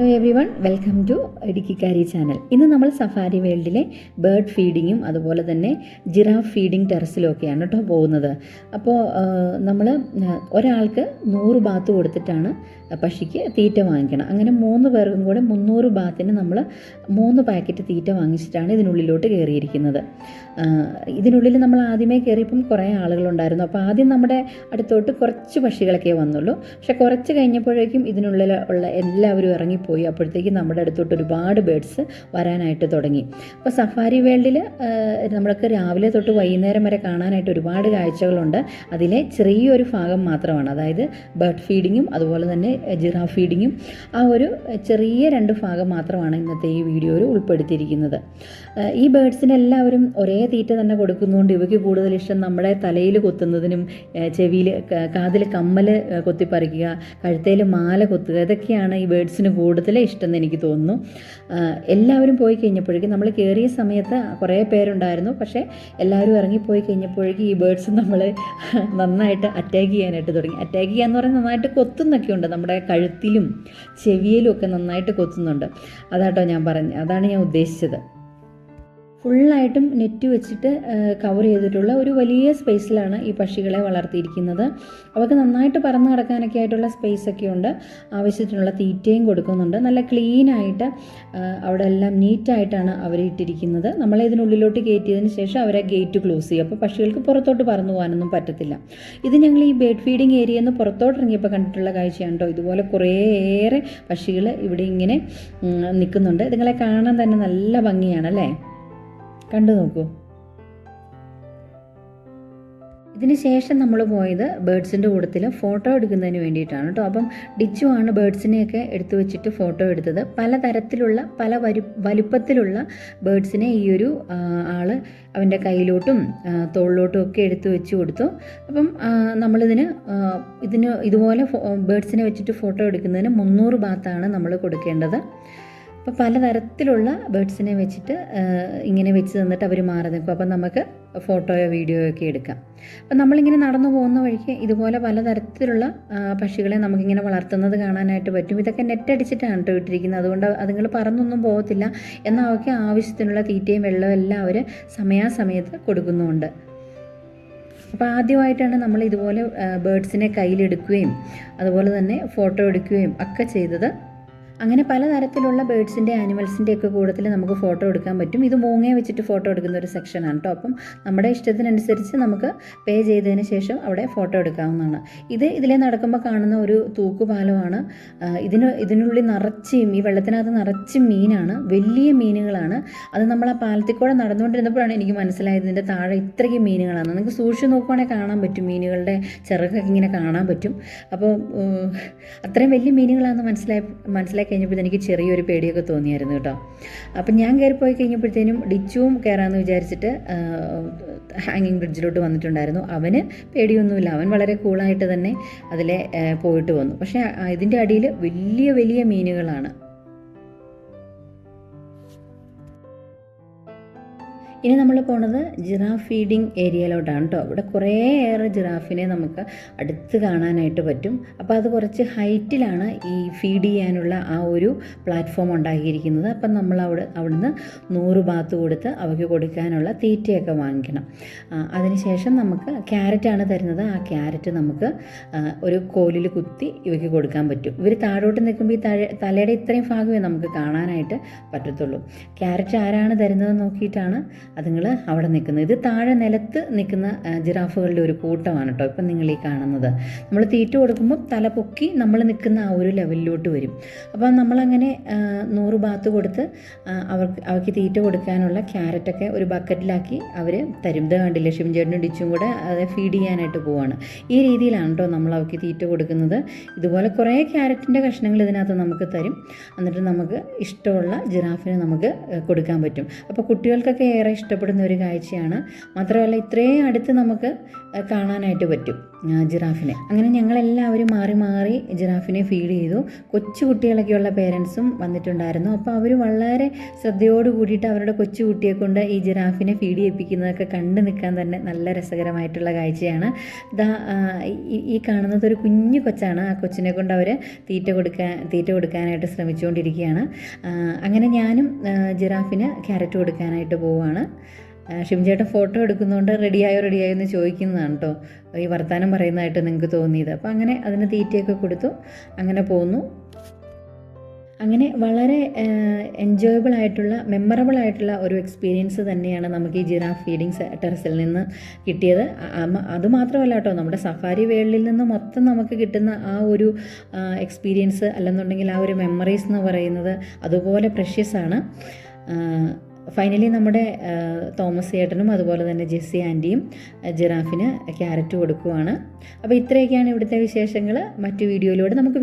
Hello everyone, welcome to Idukkikari channel. ഇന്ന് നമ്മൾ safari വേൾഡിലെ bird ഫീഡിങ്ങും അതുപോലെ തന്നെ ജിറാഫ് ഫീഡിങ് ടെറസിലൊക്കെയാണ് കേട്ടോ പോകുന്നത്. അപ്പോൾ നമ്മൾ ഒരാൾക്ക് 100 ബാത്ത് കൊടുത്തിട്ടാണ് പക്ഷിക്ക് തീറ്റ വാങ്ങിക്കണം. അങ്ങനെ 3 പേർക്കും കൂടെ 300 ബാത്തിന് നമ്മൾ 3 പാക്കറ്റ് തീറ്റ വാങ്ങിച്ചിട്ടാണ് ഇതിനുള്ളിലോട്ട് കയറിയിരിക്കുന്നത്. ഇതിനുള്ളിൽ നമ്മൾ ആദ്യമേ കയറിയപ്പം കുറേ ആളുകളുണ്ടായിരുന്നു. അപ്പോൾ ആദ്യം നമ്മുടെ അടുത്തോട്ട് കുറച്ച് പക്ഷികളൊക്കെ വന്നുള്ളൂ. പക്ഷേ കുറച്ച് കഴിഞ്ഞപ്പോഴേക്കും ഇതിനുള്ളിൽ ഉള്ള എല്ലാവരും ഇറങ്ങിപ്പോയി. അപ്പോഴത്തേക്കും നമ്മുടെ അടുത്തോട്ട് ഒരുപാട് ബേഡ്സ് വരാനായിട്ട് തുടങ്ങി. അപ്പോൾ സഫാരി വേൾഡിൽ നമ്മൾക്ക് രാവിലെ തൊട്ട് വൈകുന്നേരം വരെ കാണാനായിട്ട് ഒരുപാട് കാഴ്ചകളുണ്ട്. അതിലെ ചെറിയൊരു ഭാഗം മാത്രമാണ്, അതായത് ബേർഡ് ഫീഡിങ്ങും അതുപോലെ തന്നെ ജിറാഫ് ഫീഡിങ്ങും, ആ ഒരു ചെറിയ 2 ഭാഗം മാത്രമാണ് ഇന്നത്തെ ഈ വീഡിയോയിൽ ഉൾപ്പെടുത്തിയിരിക്കുന്നത്. ഈ ബേഡ്സിന് എല്ലാവരും ഒരേ തീറ്റ തന്നെ കൊടുക്കുന്നതുകൊണ്ട് ഇവയ്ക്ക് കൂടുതൽ ഇഷ്ടം നമ്മുടെ തലയിൽ കൊത്തുന്നതിനും ചെവിയിൽ കാതിൽ കമ്മൽ കൊത്തിപ്പറിക്കുക, കഴുത്തേൽ മാല കൊത്തുക, ഇതൊക്കെയാണ് ഈ ബേഡ്സിന് കൂടുതൽ ഇഷ്ടം എന്ന് എനിക്ക് തോന്നുന്നു. എല്ലാവരും പോയി കഴിഞ്ഞപ്പോഴേക്കും, നമ്മൾ കയറിയ സമയത്ത് കുറേ പേരുണ്ടായിരുന്നു, പക്ഷേ എല്ലാവരും ഇറങ്ങിപ്പോയി കഴിഞ്ഞപ്പോഴേക്കും ഈ ബേഡ്സ് നമ്മളെ നന്നായിട്ട് അറ്റാക്ക് ചെയ്യാനായിട്ട് തുടങ്ങി. അറ്റാക്ക് ചെയ്യാന്ന് പറഞ്ഞാൽ നന്നായിട്ട് കൊത്തുന്നൊക്കെ ഉണ്ട്, നമ്മുടെ കഴുത്തിലും ചെവിയിലും ഒക്കെ നന്നായിട്ട് കൊത്തുന്നുണ്ട്. അതാട്ടോ ഞാൻ അതാണ് ഞാൻ ഉദ്ദേശിച്ചത്. ഫുള്ളായിട്ടും നെറ്റ് വെച്ചിട്ട് കവർ ചെയ്തിട്ടുള്ള ഒരു വലിയ സ്പേസിലാണ് ഈ പക്ഷികളെ വളർത്തിയിരിക്കുന്നത്. അവർക്ക് നന്നായിട്ട് പറന്ന് കിടക്കാനൊക്കെ ആയിട്ടുള്ള സ്പേസൊക്കെ ഉണ്ട്. ആവശ്യത്തിനുള്ള തീറ്റയും കൊടുക്കുന്നുണ്ട്. നല്ല ക്ലീനായിട്ട് അവിടെ എല്ലാം നീറ്റായിട്ടാണ് അവർ ഇട്ടിരിക്കുന്നത്. നമ്മളെ ഇതിനുള്ളിലോട്ട് കയറ്റിയതിന് ശേഷം അവരെ ഗേറ്റ് ക്ലോസ് ചെയ്യും. അപ്പോൾ പക്ഷികൾക്ക് പുറത്തോട്ട് പറന്നു പോകാനൊന്നും പറ്റത്തില്ല. ഇത് ഞങ്ങൾ ഈ ബേർഡ് ഫീഡിങ് ഏരിയയിൽ നിന്ന് പുറത്തോട്ട് ഇറങ്ങിയപ്പോൾ കണ്ടിട്ടുള്ള കാഴ്ചയാണ് കേട്ടോ. ഇതുപോലെ കുറേയേറെ പക്ഷികൾ ഇവിടെ ഇങ്ങനെ നിൽക്കുന്നുണ്ട്. ഇതുങ്ങളെ കാണാൻ തന്നെ നല്ല ഭംഗിയാണല്ലേ, കണ്ടു നോക്കൂ. ഇതിന് ശേഷം നമ്മൾ പോയത് ബേഡ്സിൻ്റെ കൂട്ടത്തിൽ ഫോട്ടോ എടുക്കുന്നതിന് വേണ്ടിയിട്ടാണ് കേട്ടോ. അപ്പം ഡിച്ചു ആണ് ബേഡ്സിനെയൊക്കെ എടുത്തു വെച്ചിട്ട് ഫോട്ടോ എടുത്തത്. പലതരത്തിലുള്ള പല വലുപ്പത്തിലുള്ള ബേഡ്സിനെ ഈ ഒരു ആൾ അവൻ്റെ കയ്യിലോട്ടും തോളിലോട്ടും ഒക്കെ എടുത്തു വെച്ച് കൊടുത്തു. അപ്പം നമ്മളിതിന് ഇതുപോലെ ബേഡ്സിനെ വെച്ചിട്ട് ഫോട്ടോ എടുക്കുന്നതിന് 300 ബാത്താണ് നമ്മൾ കൊടുക്കേണ്ടത്. അപ്പോൾ പലതരത്തിലുള്ള ബേഡ്സിനെ വെച്ചിട്ട് ഇങ്ങനെ വെച്ച് തന്നിട്ട് അവർ മാറി നിൽക്കും. അപ്പം നമുക്ക് ഫോട്ടോയോ വീഡിയോയോ ഒക്കെ എടുക്കാം. അപ്പം നമ്മളിങ്ങനെ നടന്നു പോകുന്ന വഴിക്ക് ഇതുപോലെ പലതരത്തിലുള്ള പക്ഷികളെ നമുക്കിങ്ങനെ വളർത്തുന്നത് കാണാനായിട്ട് പറ്റും. ഇതൊക്കെ നെറ്റ് അടിച്ചിട്ടാണ് കേട്ടോ ഇട്ടിരിക്കുന്നത്. അതുകൊണ്ട് അതുങ്ങൾ പറന്നൊന്നും പോകത്തില്ല. എന്നാൽ അവർക്ക് ആവശ്യത്തിനുള്ള തീറ്റയും വെള്ളവും എല്ലാം അവർ സമയാസമയത്ത് കൊടുക്കുന്നുമുണ്ട്. അപ്പോൾ ആദ്യമായിട്ടാണ് നമ്മൾ ഇതുപോലെ ബേഡ്സിനെ കയ്യിലെടുക്കുകയും അതുപോലെ തന്നെ ഫോട്ടോ എടുക്കുകയും ഒക്കെ ചെയ്തത്. അങ്ങനെ പലതരത്തിലുള്ള ബേഡ്സിൻ്റെ ആനിമൽസിൻ്റെ ഒക്കെ കൂട്ടത്തിൽ നമുക്ക് ഫോട്ടോ എടുക്കാൻ പറ്റും. ഇത് മൂങ്ങയെ വെച്ചിട്ട് ഫോട്ടോ എടുക്കുന്ന ഒരു സെക്ഷനാണ് കേട്ടോ. അപ്പം നമ്മുടെ ഇഷ്ടത്തിനനുസരിച്ച് നമുക്ക് പേ ചെയ്തതിന് ശേഷം അവിടെ ഫോട്ടോ എടുക്കാവുന്നതാണ്. ഇതിലെ നടക്കുമ്പോൾ കാണുന്ന ഒരു തൂക്കുപാലമാണ്. ഇതിനുള്ളിൽ നിറച്ചും ഈ വെള്ളത്തിനകത്ത് നിറച്ചും മീനാണ്, വലിയ മീനുകളാണ്. അത് നമ്മൾ ആ പാലത്തിൽ കൂടെ നടന്നുകൊണ്ടിരുന്നപ്പോഴാണ് എനിക്ക് മനസ്സിലായത് ഇതിൻ്റെ താഴെ ഇത്രയ്ക്ക് മീനുകളാണ്. നിങ്ങൾക്ക് സൂക്ഷിച്ച് നോക്കുവാണെങ്കിൽ കാണാൻ പറ്റും, മീനുകളുടെ ചിറകൊക്കെ ഇങ്ങനെ കാണാൻ പറ്റും. അപ്പോൾ അത്രയും വലിയ മീനുകളാണെന്ന് മനസ്സിലാക്കി കഴിഞ്ഞപ്പോൾ എനിക്ക് ചെറിയൊരു പേടിയൊക്കെ തോന്നിയായിരുന്നു കേട്ടോ. അപ്പം ഞാൻ കയറിപ്പോയി കഴിഞ്ഞപ്പോഴത്തേനും ഡിച്ചുവും കയറാമെന്ന് വിചാരിച്ചിട്ട് ഹാങ്ങിങ് ബ്രിഡ്ജിലോട്ട് വന്നിട്ടുണ്ടായിരുന്നു. അവന് പേടിയൊന്നുമില്ല, അവൻ വളരെ കൂളായിട്ട് തന്നെ അതിലെ പോയിട്ട് വന്നു. പക്ഷേ ഇതിൻ്റെ അടിയിൽ വലിയ വലിയ മീനുകളാണ്. ഇനി നമ്മൾ പോണത് ജിറാഫ് ഫീഡിങ് ഏരിയയിലോട്ടാണ് കേട്ടോ. ഇവിടെ കുറേയേറെ ജിറാഫിനെ നമുക്ക് അടുത്ത് കാണാനായിട്ട് പറ്റും. അപ്പോൾ അത് കുറച്ച് ഹൈറ്റിലാണ് ഈ ഫീഡ് ചെയ്യാനുള്ള ആ ഒരു പ്ലാറ്റ്ഫോം ഉണ്ടാക്കിയിരിക്കുന്നത്. അപ്പം നമ്മൾ അവിടുന്ന് 100 ബാത്ത് കൊടുത്ത് അവയ്ക്ക് കൊടുക്കാനുള്ള തീറ്റയൊക്കെ വാങ്ങിക്കണം. അതിനുശേഷം നമുക്ക് ക്യാരറ്റാണ് തരുന്നത്. ആ ക്യാരറ്റ് നമുക്ക് ഒരു കോലിൽ കുത്തി ഇവയ്ക്ക് കൊടുക്കാൻ പറ്റും. ഇവർ താഴോട്ട് നിൽക്കുമ്പോൾ ഈ തലയുടെ ഇത്രയും ഭാഗമേ നമുക്ക് കാണാനായിട്ട് പറ്റത്തുള്ളൂ. ക്യാരറ്റ് ആരാണ് തരുന്നതെന്ന് നോക്കിയിട്ടാണ് അതുങ്ങൾ അവിടെ നിൽക്കുന്നത്. ഇത് താഴെ നിലത്ത് നിൽക്കുന്ന ജിറാഫുകളുടെ ഒരു കൂട്ടമാണ് കേട്ടോ ഇപ്പം നിങ്ങൾ ഈ കാണുന്നത്. നമ്മൾ തീറ്റ കൊടുക്കുമ്പോൾ തല പൊക്കി നമ്മൾ നിൽക്കുന്ന ആ ഒരു ലെവലിലോട്ട് വരും. അപ്പം നമ്മളങ്ങനെ 100 ബാത്ത് കൊടുത്ത് അവർക്ക് തീറ്റ കൊടുക്കാനുള്ള ക്യാരറ്റൊക്കെ ഒരു ബക്കറ്റിലാക്കി അവർ തരും. ഇത് കണ്ടില്ലേ, ശിവൻചേട്ടനും ഡിച്ചും കൂടെ അത് ഫീഡ് ചെയ്യാനായിട്ട് പോവാണ്. ഈ രീതിയിലാണ് കേട്ടോ നമ്മൾ അവർക്ക് തീറ്റ കൊടുക്കുന്നത്. ഇതുപോലെ കുറേ ക്യാരറ്റിൻ്റെ കഷ്ണങ്ങൾ ഇതിനകത്ത് നമുക്ക് തരും. എന്നിട്ട് നമുക്ക് ഇഷ്ടമുള്ള ജിറാഫിന് നമുക്ക് കൊടുക്കാൻ പറ്റും. അപ്പോൾ കുട്ടികൾക്കൊക്കെ ഏറെ ഇഷ്ടപ്പെടുന്ന ഒരു കാഴ്ചയാണ്. മാത്രമല്ല ഇത്രയും അടുത്ത് നമുക്ക് കാണാനായിട്ട് പറ്റും. ജിറാഫിനെ. അങ്ങനെ ഞങ്ങളെല്ലാവരും മാറി മാറി ജിറാഫിനെ ഫീഡ് ചെയ്തു. കൊച്ചു കുട്ടികളൊക്കെയുള്ള പേരൻസും വന്നിട്ടുണ്ടായിരുന്നു. അപ്പോൾ അവർ വളരെ ശ്രദ്ധയോട് കൂടിയിട്ട് അവരുടെ കൊച്ചു കുട്ടിയെ കൊണ്ട് ഈ ജിറാഫിനെ ഫീഡ് ചെയ്യിപ്പിക്കുന്നതൊക്കെ കണ്ടു നിൽക്കാൻ തന്നെ നല്ല രസകരമായിട്ടുള്ള കാഴ്ചയാണ്. ഈ കാണുന്നത് ഒരു കുഞ്ഞു കൊച്ചാണ്. ആ കൊച്ചിനെ കൊണ്ട് അവർ തീറ്റ കൊടുക്കാനായിട്ട് ശ്രമിച്ചുകൊണ്ടിരിക്കുകയാണ്. അങ്ങനെ ഞാനും ജിറാഫിന് ക്യാരറ്റ് കൊടുക്കാനായിട്ട് പോവുകയാണ്. ഷിംചേട്ടൻ ഫോട്ടോ എടുക്കുന്നതുകൊണ്ട് റെഡിയായോ എന്ന് ചോദിക്കുന്നതാണ് കേട്ടോ ഈ വർത്താനം പറയുന്നതായിട്ട് നിങ്ങൾക്ക് തോന്നിയത്. അപ്പോൾ അങ്ങനെ അതിന് തീറ്റയൊക്കെ കൊടുത്തു, അങ്ങനെ പോന്നു. അങ്ങനെ വളരെ എൻജോയബിൾ ആയിട്ടുള്ള മെമ്മറബിൾ ആയിട്ടുള്ള ഒരു എക്സ്പീരിയൻസ് തന്നെയാണ് നമുക്ക് ഈ ജിറാഫ് ഫീഡിങ് ടെറസിൽ നിന്ന് കിട്ടിയത്. അതുമാത്രമല്ല കേട്ടോ, നമ്മുടെ സഫാരി വേൾഡിൽ നിന്ന് മൊത്തം നമുക്ക് കിട്ടുന്ന ആ ഒരു എക്സ്പീരിയൻസ് അല്ലെന്നുണ്ടെങ്കിൽ ആ ഒരു മെമ്മറീസ് എന്ന് പറയുന്നത് അതുപോലെ പ്രഷ്യസ് ആണ്. ഫൈനലി നമ്മുടെ തോമസ് ചേട്ടനും അതുപോലെ തന്നെ ജെസ്സി ആൻറ്റിയും ജിറാഫിന് ക്യാരറ്റ് കൊടുക്കുവാണ്. അപ്പോൾ ഇത്രയൊക്കെയാണ് ഇവിടുത്തെ വിശേഷങ്ങൾ. മറ്റു വീഡിയോയിലൂടെ നമുക്ക്